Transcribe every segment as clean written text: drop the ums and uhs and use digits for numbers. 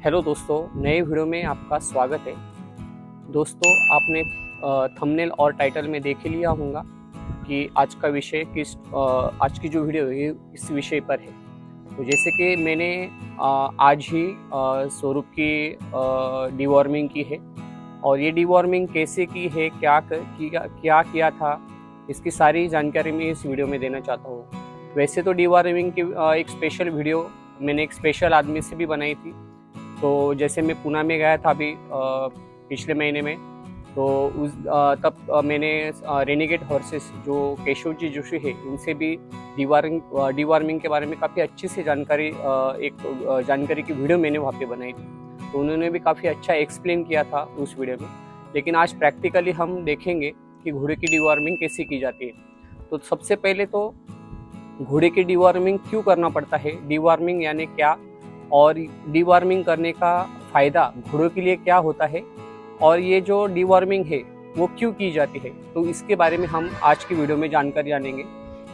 Hello दोस्तों, नए video में आपका स्वागत है। दोस्तों, आपने थंबनेल और टाइटल में देख ही लिया होगा कि आज का विषय आज की जो वीडियो है इस विषय पर है। तो जैसे कि मैंने आज ही स्वरूप की डिवॉर्मिंग की है और ये डिवॉर्मिंग कैसे की है, क्या किया था, इसकी सारी जानकारी मैं इस वीडियो में देना चाहता हूँ। वैसे तो डिवॉर्मिंग की एक स्पेशल वीडियो मैंने एक स्पेशल आदमी से भी बनाई थी। तो जैसे मैं पुणे में गया था अभी पिछले महीने में, तो तब मैंने रेनिगेट हॉर्सेस जो केशव जी जोशी है उनसे भी डिवॉर्मिंग के बारे में काफ़ी अच्छी सी जानकारी जानकारी की वीडियो मैंने वहाँ पे बनाई थी। तो उन्होंने भी काफ़ी अच्छा एक्सप्लेन किया था उस वीडियो में। लेकिन आज प्रैक्टिकली हम देखेंगे कि घोड़े की डिवॉर्मिंग कैसे की जाती है। तो सबसे पहले तो घोड़े की डिवॉर्मिंग क्यों करना पड़ता है, डिवॉर्मिंग यानी क्या, और डिवॉर्मिंग करने का फ़ायदा घोड़ों के लिए क्या होता है, और ये जो डिवॉर्मिंग है वो क्यों की जाती है, तो इसके बारे में हम आज की वीडियो में जानकारी जानेंगे।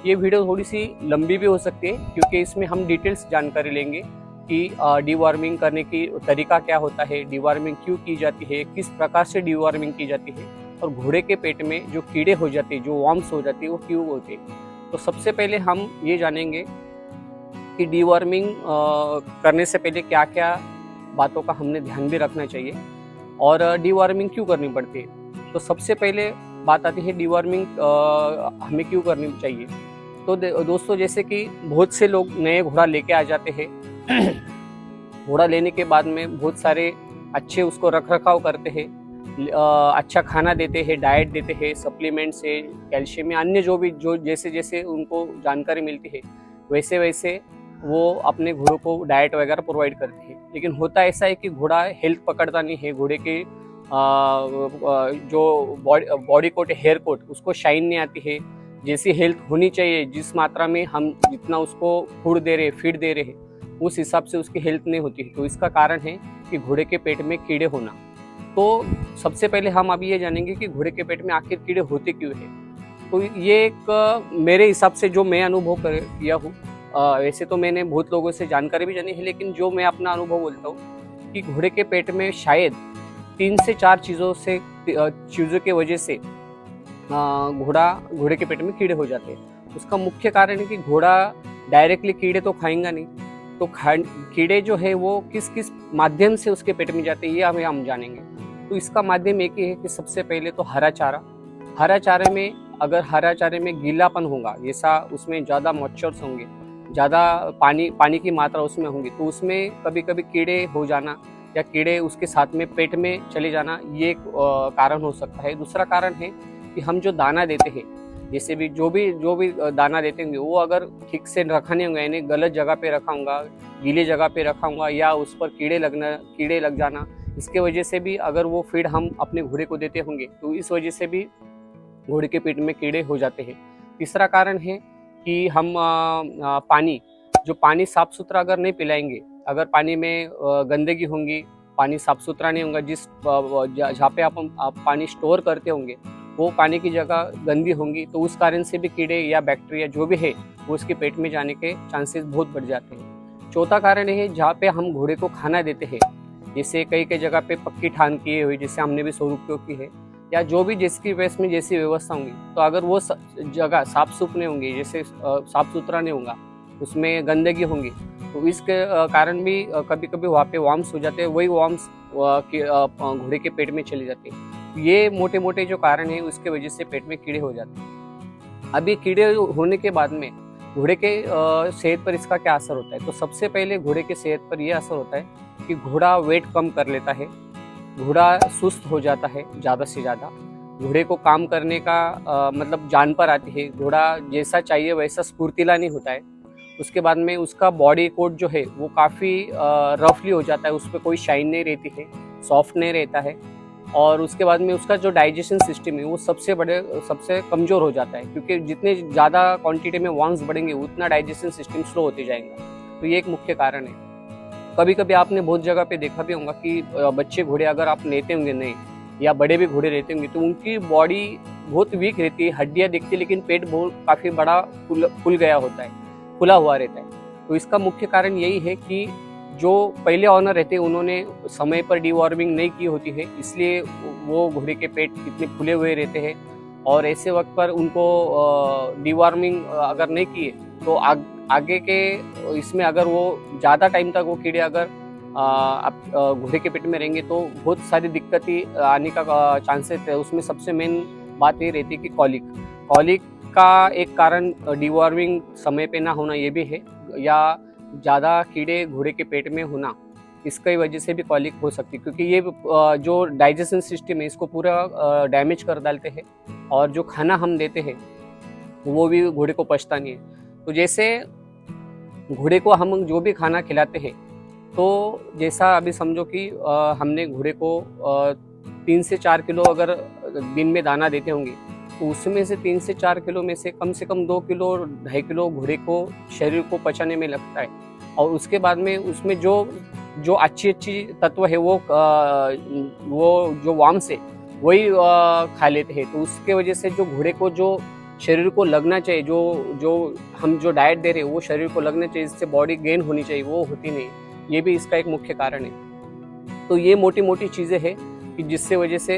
ये वीडियो थोड़ी सी लंबी भी हो सकती है क्योंकि इसमें हम डिटेल्स जानकारी लेंगे कि डिवॉर्मिंग करने की तरीका क्या होता है, डिवॉर्मिंग क्यों की जाती है, किस प्रकार से डिवॉर्मिंग की जाती है, और घोड़े के पेट में जो कीड़े हो जाते हैं, जो वॉर्म्स हो जाती है, वो क्यों होते हैं। तो सबसे पहले हम ये जानेंगे कि डिवॉर्मिंग करने से पहले क्या क्या बातों का हमने ध्यान भी रखना चाहिए और डिवॉर्मिंग क्यों करनी पड़ती है। तो सबसे पहले बात आती है डिवॉर्मिंग हमें क्यों करनी चाहिए। तो दोस्तों, जैसे कि बहुत से लोग नए घोड़ा लेके आ जाते हैं घोड़ा लेने के बाद में बहुत सारे अच्छे उसको रख रखाव करते हैं, अच्छा खाना देते हैं, डाइट देते हैं, सप्लीमेंट्स है, कैल्शियम या अन्य जो जैसे जैसे उनको जानकारी मिलती है वैसे वैसे वो अपने घोड़ों को डाइट वगैरह प्रोवाइड करते हैं। लेकिन होता ऐसा है कि घोड़ा हेल्थ पकड़ता नहीं है, घोड़े के जो बॉडी कोट, हेयर कोट, उसको शाइन नहीं आती है। जैसी हेल्थ होनी चाहिए, जिस मात्रा में हम जितना उसको फूड दे रहे, फीड दे रहे हैं, उस हिसाब से उसकी हेल्थ नहीं होती है। तो इसका कारण है कि घोड़े के पेट में कीड़े होना। तो सबसे पहले हम अभी ये जानेंगे कि घोड़े के पेट में आखिर कीड़े होते क्यों हैं। तो ये एक मेरे हिसाब से जो मैं अनुभव किया हूँ, वैसे तो मैंने बहुत लोगों से जानकारी भी जानी है, लेकिन जो मैं अपना अनुभव बोलता हूँ कि घोड़े के पेट में शायद 3 से 4 चीज़ों के वजह से घोड़े के पेट में कीड़े हो जाते हैं। उसका मुख्य कारण है कि घोड़ा डायरेक्टली कीड़े तो खाएंगा नहीं, तो कीड़े जो है वो किस किस माध्यम से उसके पेट में जाते हैं ये अभी हम जानेंगे। तो इसका माध्यम एक ही है कि सबसे पहले तो हरा चारे में, अगर हरा चारे में गीलापन होगा, जैसा उसमें ज़्यादा मॉइस्चर्स होंगे, ज़्यादा पानी की मात्रा उसमें होगी, तो उसमें कभी कभी कीड़े हो जाना या कीड़े उसके साथ में पेट में चले जाना, ये एक कारण हो सकता है। दूसरा कारण है कि हम जो दाना देते हैं, जैसे भी जो भी दाना देते होंगे, वो अगर ठीक से रखा नहीं होगा, यानी गलत जगह पे रखा होगा, गीली जगह पे रखा होगा, या उस पर कीड़े लग जाना, इसके वजह से भी अगर वो फीड हम अपने घोड़े को देते होंगे तो इस वजह से भी घोड़े के पेट में कीड़े हो जाते हैं। तीसरा कारण है कि हम पानी साफ सुथरा अगर नहीं पिलाएंगे, अगर पानी में गंदगी होंगी, पानी साफ सुथरा नहीं होगा, जहाँ पे आप पानी स्टोर करते होंगे वो पानी की जगह गंदी होंगी, तो उस कारण से भी कीड़े या बैक्टीरिया जो भी है वो उसके पेट में जाने के चांसेस बहुत बढ़ जाते हैं। चौथा कारण है जहाँ पे हम घोड़े को खाना देते हैं, जैसे कई जगह पे पक्की ठान की हुई, जैसे हमने भी स्वरूप की है, या जो भी जिसकी वेस्ट में जैसी व्यवस्था होंगी, तो अगर वो जगह साफ सुथरे नहीं होंगी, जैसे साफ सुथरा नहीं होगा, उसमें गंदगी होंगी, तो इसके कारण भी कभी कभी वहाँ पे वॉर्म्स हो जाते हैं, वही वॉर्म्स घोड़े के पेट में चले जाते हैं। ये मोटे मोटे जो कारण है उसके वजह से पेट में कीड़े हो जाते हैं। अब ये कीड़े होने के बाद में घोड़े के सेहत पर इसका क्या असर होता है। तो सबसे पहले घोड़े के सेहत पर यह असर होता है कि घोड़ा वेट कम कर लेता है, घोड़ा सुस्त हो जाता है ज़्यादा से ज़्यादा, घोड़े को काम करने का मतलब जान पर आती है, घोड़ा जैसा चाहिए वैसा स्फूर्तिला नहीं होता है। उसके बाद में उसका बॉडी कोट जो है वो काफ़ी रफली हो जाता है, उस पर कोई शाइन नहीं रहती है, सॉफ्ट नहीं रहता है, और उसके बाद में उसका जो डाइजेशन सिस्टम है वो सबसे कमज़ोर हो जाता है, क्योंकि जितने ज़्यादा क्वांटिटी में वॉर्म्स बढ़ेंगे उतना डाइजेशन सिस्टम स्लो होते जाएगा। तो ये एक मुख्य कारण है। कभी कभी आपने बहुत जगह पे देखा भी होगा कि बच्चे घोड़े अगर आप लेते होंगे नहीं, या बड़े भी घोड़े रहते होंगे, तो उनकी बॉडी बहुत वीक रहती है, हड्डियाँ दिखती है, लेकिन पेट बहुत काफ़ी बड़ा फुल गया होता है, खुला हुआ रहता है। तो इसका मुख्य कारण यही है कि जो पहले ऑनर रहते हैं उन्होंने समय पर डीवॉर्मिंग नहीं की होती है, इसलिए वो घोड़े के पेट इतने फूले हुए रहते हैं। और ऐसे वक्त पर उनको डीवॉर्मिंग अगर नहीं किए तो आगे के इसमें अगर वो ज़्यादा टाइम तक वो कीड़े अगर घोड़े के पेट में रहेंगे तो बहुत सारी दिक्कतें आने का चांसेस है। उसमें सबसे मेन बात ये रहती है कि कॉलिक का एक कारण डीवॉर्मिंग समय पे ना होना ये भी है, या ज़्यादा कीड़े घोड़े के पेट में होना, इसकी वजह से भी कॉलिक हो सकती है, क्योंकि ये जो डाइजेशन सिस्टम है इसको पूरा डैमेज कर डालते हैं, और जो खाना हम देते हैं वो भी घोड़े को पचता नहीं है। तो जैसे घोड़े को हम जो भी खाना खिलाते हैं, तो जैसा अभी समझो कि हमने घोड़े को 3 से 4 किलो अगर दिन में दाना देते होंगे, तो उसमें से 3 से 4 किलो में से कम 2 किलो 2.5 किलो घोड़े को शरीर को पचाने में लगता है। और उसके बाद में उसमें जो अच्छी तत्व है वो जो वार्म्स है वही खा लेते हैं। तो उसके वजह से जो घोड़े को जो शरीर को लगना चाहिए, जो हम जो डाइट दे रहे हैं वो शरीर को लगना चाहिए, इससे बॉडी गेन होनी चाहिए, वो होती नहीं। ये भी इसका एक मुख्य कारण है। तो ये मोटी चीज़ें हैं कि जिससे वजह से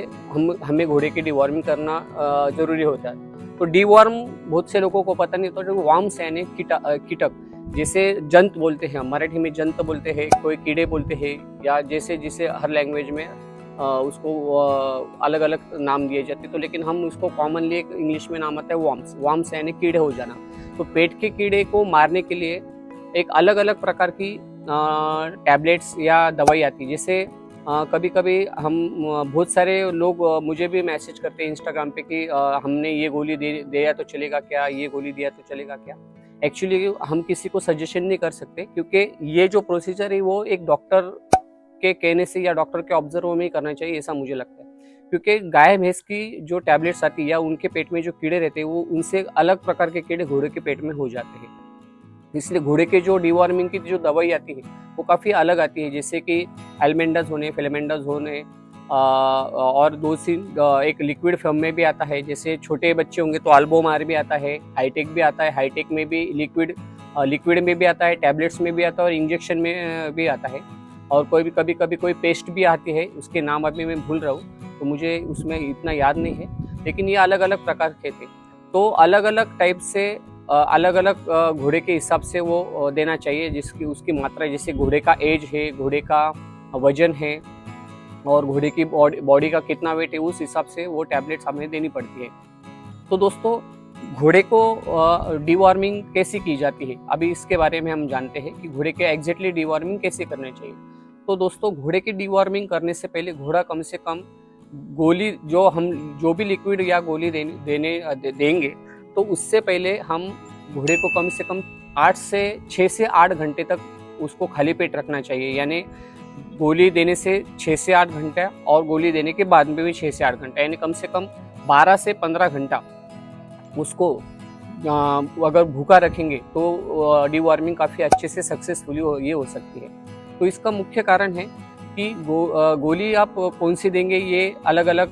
हमें घोड़े की डीवॉर्मिंग करना ज़रूरी होता है। तो डीवॉर्म बहुत से लोगों को पता नहीं होता। जो वार्म्स यानी कीटक, जैसे जंत बोलते हैं, मराठी में जंत बोलते हैं, कोई कीड़े बोलते हैं, या जैसे हर लैंग्वेज में उसको अलग अलग नाम दिए जाते। तो लेकिन हम उसको कॉमनली एक इंग्लिश में नाम आता है वार्म्स यानी कीड़े हो जाना। तो पेट के कीड़े को मारने के लिए एक अलग अलग प्रकार की टैबलेट्स या दवाई आती है। जैसे कभी कभी हम बहुत सारे लोग मुझे भी मैसेज करते हैं इंस्टाग्राम पे कि हमने ये गोली दिया तो चलेगा क्या, ये गोली दिया तो चलेगा क्या। एक्चुअली हम किसी को सजेशन नहीं कर सकते, क्योंकि ये जो प्रोसीजर है वो एक डॉक्टर के कहने से या डॉक्टर के ऑब्जर्व में ही करना चाहिए, ऐसा मुझे लगता है। क्योंकि गाय भैंस की जो टैबलेट्स आती है या उनके पेट में जो कीड़े रहते हैं वो उनसे अलग प्रकार के कीड़े घोड़े के पेट में हो जाते हैं। इसलिए घोड़े के जो डीवॉर्मिंग की जो दवाई आती है वो काफ़ी अलग आती है, जैसे कि एल्मेंडाजोन, फिलेमेंडाजोन, और एक लिक्विड फॉर्म में भी आता है। जैसे छोटे बच्चे होंगे तो अल्बोमार भी आता है, हाईटेक भी आता है। हाईटेक में भी लिक्विड में भी आता है, टैबलेट्स में भी आता है और इंजेक्शन में भी आता है। और कभी कभी कोई पेस्ट भी आती है, उसके नाम अभी मैं भूल रहा हूँ, तो मुझे उसमें इतना याद नहीं है। लेकिन ये अलग अलग प्रकार के थे। तो अलग अलग टाइप से अलग अलग घोड़े के हिसाब से वो देना चाहिए, जिसकी उसकी मात्रा, जैसे घोड़े का एज है, घोड़े का वजन है और घोड़े की बॉडी का कितना वेट है, उस हिसाब से वो टैबलेट्स हमें देनी पड़ती है। तो दोस्तों, घोड़े को डीवॉर्मिंग कैसे की जाती है, अभी इसके बारे में हम जानते हैं कि घोड़े के एग्जैक्टली डीवॉर्मिंग कैसे करनी चाहिए। तो दोस्तों, घोड़े की डीवॉर्मिंग करने से पहले घोड़ा कम से कम गोली जो भी लिक्विड या गोली देंगे, तो उससे पहले हम घोड़े को कम से कम 6 से 8 घंटे तक उसको खाली पेट रखना चाहिए। यानी गोली देने से 6 से 8 घंटा और गोली देने के बाद में भी 6 से 8 घंटा, यानी कम से कम 12 से 15 घंटा उसको अगर भूखा रखेंगे तो डीवॉर्मिंग काफ़ी अच्छे से सक्सेसफुली ये हो सकती है। तो इसका मुख्य कारण है कि गोली आप कौन सी देंगे, ये अलग अलग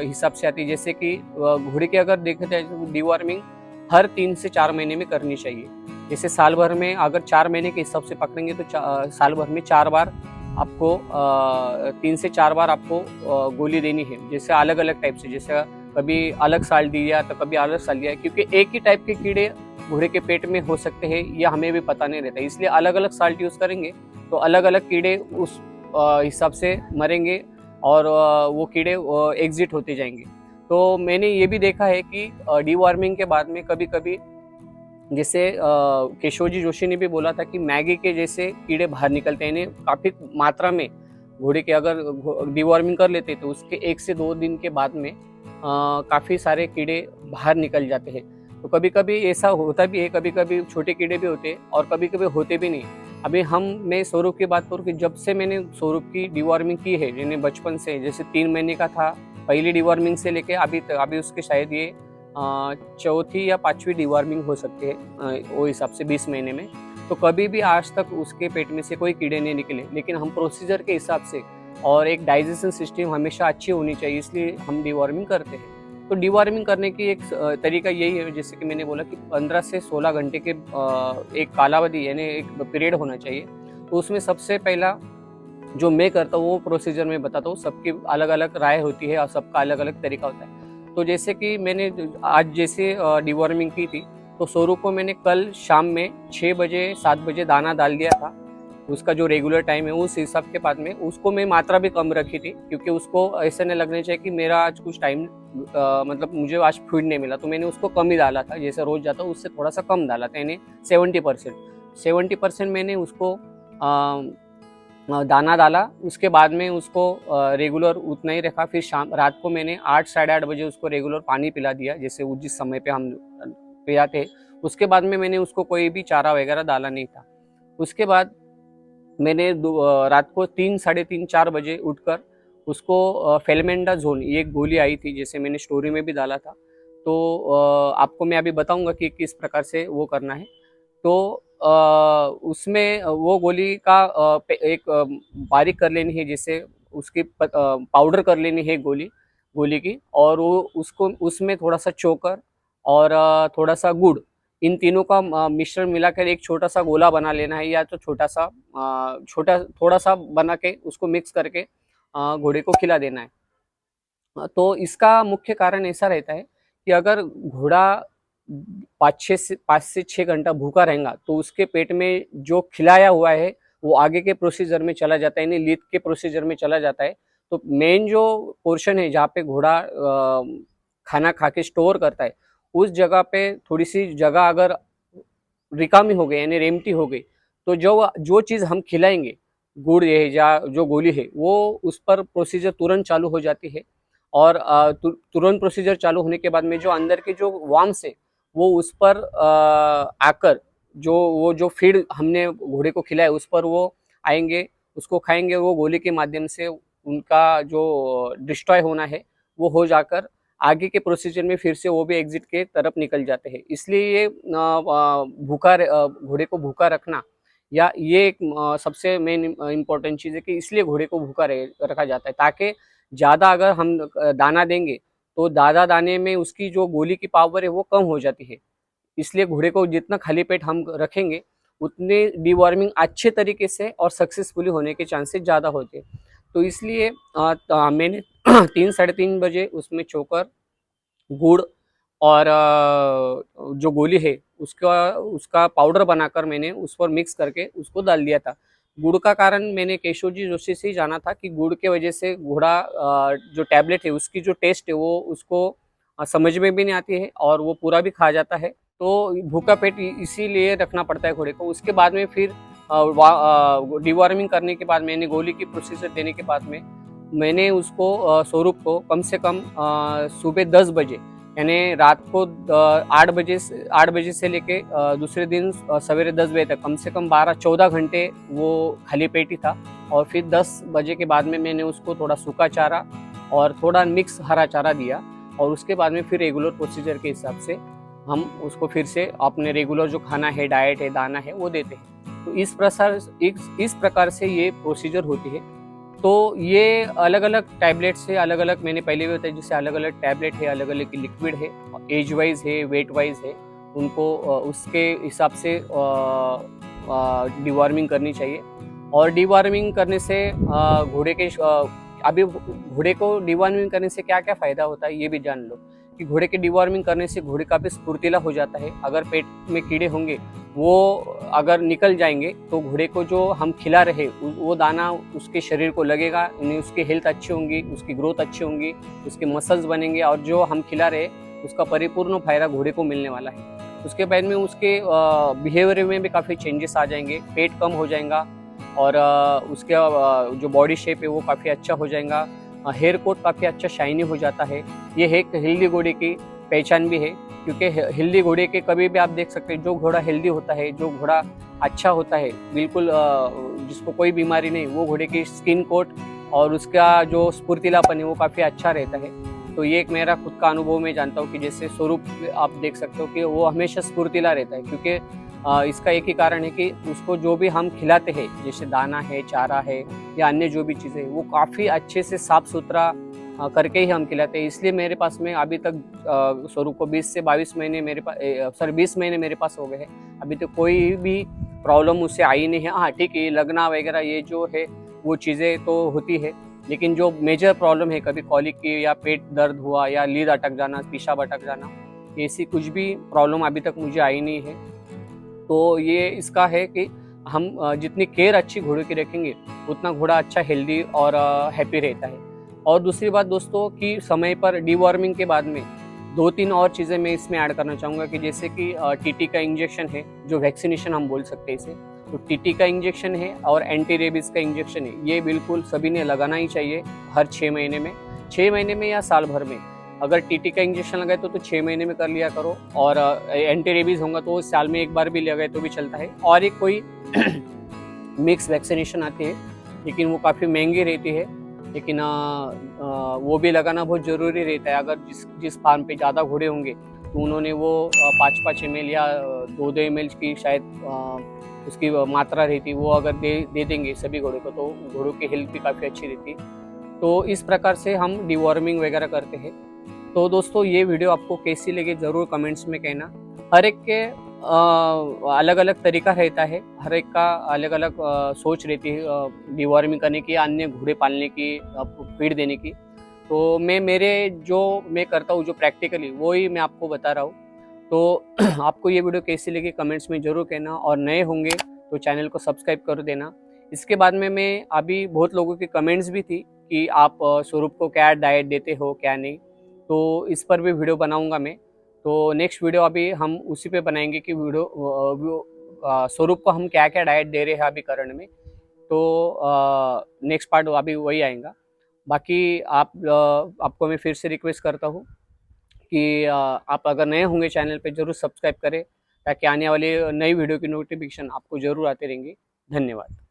हिसाब से आती है। जैसे कि घोड़े के अगर देखा जाए तो डीवॉर्मिंग हर 3 से 4 महीने में करनी चाहिए। जैसे साल भर में अगर 4 महीने के हिसाब से पकड़ेंगे तो साल भर में 4 बार आपको 3 से 4 बार आपको गोली देनी है। जैसे अलग अलग टाइप से, जैसे कभी अलग साल दिया तो कभी अलग साल दिया, क्योंकि एक ही टाइप के कीड़े घोड़े के पेट में हो सकते हैं, यह हमें भी पता नहीं रहता। इसलिए अलग अलग साल्ट यूज़ करेंगे तो अलग अलग कीड़े उस हिसाब से मरेंगे और वो कीड़े एग्जिट होते जाएंगे। तो मैंने ये भी देखा है कि डीवॉर्मिंग के बाद में कभी कभी, जैसे केशवजी जोशी ने भी बोला था कि मैगी के जैसे कीड़े बाहर निकलते हैं। काफ़ी मात्रा में घोड़े के अगर डीवॉर्मिंग कर लेते तो उसके 1 से 2 दिन के बाद में काफ़ी सारे कीड़े बाहर निकल जाते हैं। तो कभी कभी ऐसा होता भी है, कभी कभी छोटे कीड़े भी होते हैं और कभी कभी होते भी नहीं। अभी मैं स्वरूप की बात करूँ कि जब से मैंने स्वरूप की डीवॉर्मिंग की है, यानी बचपन से, जैसे 3 महीने का था पहली डीवॉर्मिंग से लेके अभी उसके शायद ये 4थी या 5वीं डीवॉर्मिंग हो सकती है वो हिसाब से 20 महीने में। तो कभी भी आज तक उसके पेट में से कोई कीड़े नहीं निकले। लेकिन हम प्रोसीजर के हिसाब से और एक डाइजेशन सिस्टम हमेशा अच्छी होनी चाहिए, इसलिए हम डीवॉर्मिंग करते हैं। तो डीवॉर्मिंग करने की एक तरीका यही है, जैसे कि मैंने बोला कि 15 से 16 घंटे के एक कालावधि यानी एक पीरियड होना चाहिए। तो उसमें सबसे पहला जो मैं करता हूँ वो प्रोसीजर में बताता हूँ। सबकी अलग अलग राय होती है और सबका अलग अलग तरीका होता है। तो जैसे कि मैंने आज जैसे डिवॉर्मिंग की थी, तो स्वरूप को मैंने कल शाम में 6 बजे 7 बजे दाना डाल दिया था। उसका जो रेगुलर टाइम है उस हिसाब के बाद में उसको मैं मात्रा भी कम रखी थी, क्योंकि उसको ऐसे नहीं लगना चाहिए कि मेरा आज कुछ टाइम मतलब मुझे आज फीड नहीं मिला, तो मैंने उसको कम ही डाला था। जैसे रोज जाता उससे थोड़ा सा कम डाला था, यानी 70% मैंने उसको दाना डाला। उसके बाद में उसको रेगुलर उतना ही रखा। फिर शाम रात को मैंने 8 साढ़े 8 बजे उसको रेगुलर पानी पिला दिया, जैसे जिस समय पे हम पिलाते। उसके बाद में मैंने उसको कोई भी चारा वगैरह डाला नहीं था। उसके बाद मैंने रात को 3 साढ़े 3 4 बजे उठकर उसको फेलमेंडाजोल, ये एक गोली आई थी, जैसे मैंने स्टोरी में भी डाला था। तो आपको मैं अभी बताऊंगा कि किस प्रकार से वो करना है। तो उसमें वो गोली का एक बारीक कर लेनी है, जैसे उसकी पाउडर कर लेनी है गोली की, और वो उसको उसमें थोड़ा सा चोकर और थोड़ा सा गुड़, इन तीनों का मिश्रण मिलाकर एक छोटा सा गोला बना लेना है, या तो छोटा थोड़ा सा बना के उसको मिक्स करके घोड़े को खिला देना है। तो इसका मुख्य कारण ऐसा रहता है कि अगर घोड़ा 5 से 6 घंटा भूखा रहेगा, तो उसके पेट में जो खिलाया हुआ है वो आगे के प्रोसीजर में चला जाता है, यानी लीथ के प्रोसीजर में चला जाता है। तो मेन जो पोर्शन है जहाँ पे घोड़ा खाना खा के स्टोर करता है, उस जगह पे थोड़ी सी जगह अगर रिकामी हो गई, यानी रेमटी हो गई, तो जो जो चीज़ हम खिलाएंगे, गुड़ है या जो गोली है, वो उस पर प्रोसीजर तुरंत चालू हो जाती है। और तुरंत प्रोसीजर चालू होने के बाद में जो अंदर के जो वार्म्स है वो उस पर आकर जो फीड हमने घोड़े को खिलाया उस पर वो आएंगे, उसको खाएंगे। वो गोली के माध्यम से उनका जो डिस्ट्रॉय होना है वो हो जाकर आगे के प्रोसीजर में फिर से वो भी एग्जिट के तरफ निकल जाते हैं। इसलिए ये घोड़े को भूखा रखना, या ये एक सबसे मेन इम्पोर्टेंट चीज़ है कि इसलिए घोड़े को भूखा रखा जाता है, ताकि ज़्यादा अगर हम दाना देंगे तो दादा दाने में उसकी जो गोली की पावर है वो कम हो जाती है। इसलिए घोड़े को जितना खाली पेट हम रखेंगे उतने डिवॉर्मिंग अच्छे तरीके से और सक्सेसफुली होने के चांसेस ज़्यादा होते हैं। तो इसलिए मैंने 3 साढ़े 3 बजे उसमें चोकर, गुड़ और जो गोली है उसका पाउडर बनाकर मैंने उस पर मिक्स करके उसको डाल दिया था। गुड़ का कारण मैंने केशव जी जोशी से ही जाना था कि गुड़ के वजह से घोड़ा जो टैबलेट है उसकी जो टेस्ट है वो उसको समझ में भी नहीं आती है और वो पूरा भी खा जाता है। तो भूखा पेट इसीलिए रखना पड़ता है घोड़े को। उसके बाद में फिर डिवॉर्मिंग करने के बाद मैंने गोली की प्रोसीजर देने के बाद में मैंने उसको स्वरूप को कम से कम सुबह 10 बजे, यानी रात को 8 बजे से लेके दूसरे दिन सवेरे 10 बजे तक कम से कम 12-14 घंटे वो खाली पेट ही था। और फिर 10 बजे के बाद में मैंने उसको थोड़ा सूखा चारा और थोड़ा मिक्स हरा चारा दिया, और उसके बाद में फिर रेगुलर प्रोसीजर के हिसाब से हम उसको फिर से अपने रेगुलर जो खाना है, डाइट है, दाना है, वो देते हैं। तो इस प्रकार से ये प्रोसीजर होती है। तो ये अलग अलग टैबलेट से अलग अलग, मैंने पहले भी बताया, जैसे अलग अलग टैबलेट है, अलग अलग लिक्विड है, एज वाइज है, वेट वाइज है, उनको उसके हिसाब से डिवॉर्मिंग करनी चाहिए। और डिवॉर्मिंग करने से घोड़े के अभी घोड़े को डिवॉर्मिंग करने से क्या क्या फ़ायदा होता है ये भी जान लो। कि घोड़े के डिवॉर्मिंग करने से घोड़े काफ़ी स्फूर्तिला हो जाता है। अगर पेट में कीड़े होंगे वो अगर निकल जाएंगे तो घोड़े को जो हम खिला रहे वो दाना उसके शरीर को लगेगा, उसकी हेल्थ अच्छी होंगी, उसकी ग्रोथ अच्छी होंगी, उसके मसल्स बनेंगे, और जो हम खिला रहे उसका परिपूर्ण फायदा घोड़े को मिलने वाला है। उसके बाद में उसके बिहेवियर में भी काफ़ी चेंजेस आ जाएंगे, पेट कम हो जाएगा, और उसका जो बॉडी शेप है वो काफ़ी अच्छा हो जाएगा, हेयर कोट काफ़ी अच्छा शाइनी हो जाता है। ये एक हेल्दी घोड़े की पहचान भी है, क्योंकि हेल्दी घोड़े के कभी भी आप देख सकते हैं, जो घोड़ा हेल्दी होता है, जो घोड़ा अच्छा होता है, बिल्कुल जिसको कोई बीमारी नहीं, वो घोड़े की स्किन कोट और उसका जो स्फूर्तिलापन है वो काफ़ी अच्छा रहता है। तो ये एक मेरा खुद का अनुभव मैं जानता हूँ कि जैसे स्वरूप आप देख सकते हो कि वो हमेशा स्फूर्तिला रहता है, क्योंकि इसका एक ही कारण है कि उसको जो भी हम खिलाते हैं, जैसे दाना है, चारा है, या अन्य जो भी चीज़ें, वो काफ़ी अच्छे से साफ सुथरा करके ही हम खिलाते हैं। इसलिए मेरे पास में अभी तक स्वरूप को 20 से 22 महीने 20 महीने मेरे पास हो गए हैं। अभी तक कोई भी प्रॉब्लम उससे आई नहीं है। हाँ ठीक है, लगना वगैरह ये जो है वो चीज़ें तो होती है, लेकिन जो मेजर प्रॉब्लम है, कभी कॉलिक की या पेट दर्द हुआ या लीद अटक जाना, पेशाब अटक जाना, ऐसी कुछ भी प्रॉब्लम अभी तक मुझे आई नहीं है। तो ये इसका है कि हम जितनी केयर अच्छी घोड़े की रखेंगे उतना घोड़ा अच्छा हेल्दी और हैप्पी रहता है। और दूसरी बात दोस्तों कि समय पर डीवॉर्मिंग के बाद में 2-3 और चीज़ें मैं इसमें ऐड करना चाहूँगा कि जैसे कि टीटी का इंजेक्शन है, जो वैक्सीनेशन हम बोल सकते हैं इसे। तो टीटी का इंजेक्शन है और एंटी रेबीज़ का इंजेक्शन है, ये बिल्कुल सभी ने लगाना ही चाहिए हर 6 महीने में। 6 महीने में या साल भर में। अगर टीटी का इंजेक्शन लगाए तो 6 महीने में कर लिया करो, और एंटी रेबीज़ होगा तो साल में एक बार भी लगाए तो भी चलता है। और एक कोई मिक्स वैक्सीनेशन आती है, लेकिन वो काफ़ी महंगी रहती है, लेकिन वो भी लगाना बहुत ज़रूरी रहता है। अगर जिस फार्म पे ज़्यादा घोड़े होंगे तो उन्होंने वो 5-5 ml या 2-2 ml की शायद उसकी मात्रा रहती है, वो अगर दे देंगे सभी घोड़ों को तो घोड़ों की हेल्थ भी काफ़ी अच्छी रहती है। तो इस प्रकार से हम डिवॉर्मिंग वगैरह करते हैं। तो दोस्तों ये वीडियो आपको कैसी लगी ज़रूर कमेंट्स में कहना। हर एक के अलग अलग तरीका रहता है, हर एक का अलग अलग सोच रहती है डिवॉर्मिंग करने की, अन्य घोड़े पालने की, फीड देने की। तो मैं करता हूँ जो प्रैक्टिकली वो ही मैं आपको बता रहा हूँ। तो आपको ये वीडियो कैसी लगी कमेंट्स में ज़रूर कहना, और नए होंगे तो चैनल को सब्सक्राइब कर देना। इसके बाद में मैं अभी बहुत लोगों की कमेंट्स भी थी कि आप स्वरूप को क्या डाइट देते हो क्या नहीं, तो इस पर भी वीडियो बनाऊंगा मैं। तो नेक्स्ट वीडियो अभी हम उसी पे बनाएंगे कि स्वरूप को हम क्या क्या डाइट दे रहे हैं अभी करंट में। तो नेक्स्ट पार्ट अभी वही आएगा। बाकी आपको मैं फिर से रिक्वेस्ट करता हूँ कि आप अगर नए होंगे चैनल पे ज़रूर सब्सक्राइब करें, ताकि आने वाली नई वीडियो की नोटिफिकेशन आपको ज़रूर आते रहेंगे। धन्यवाद।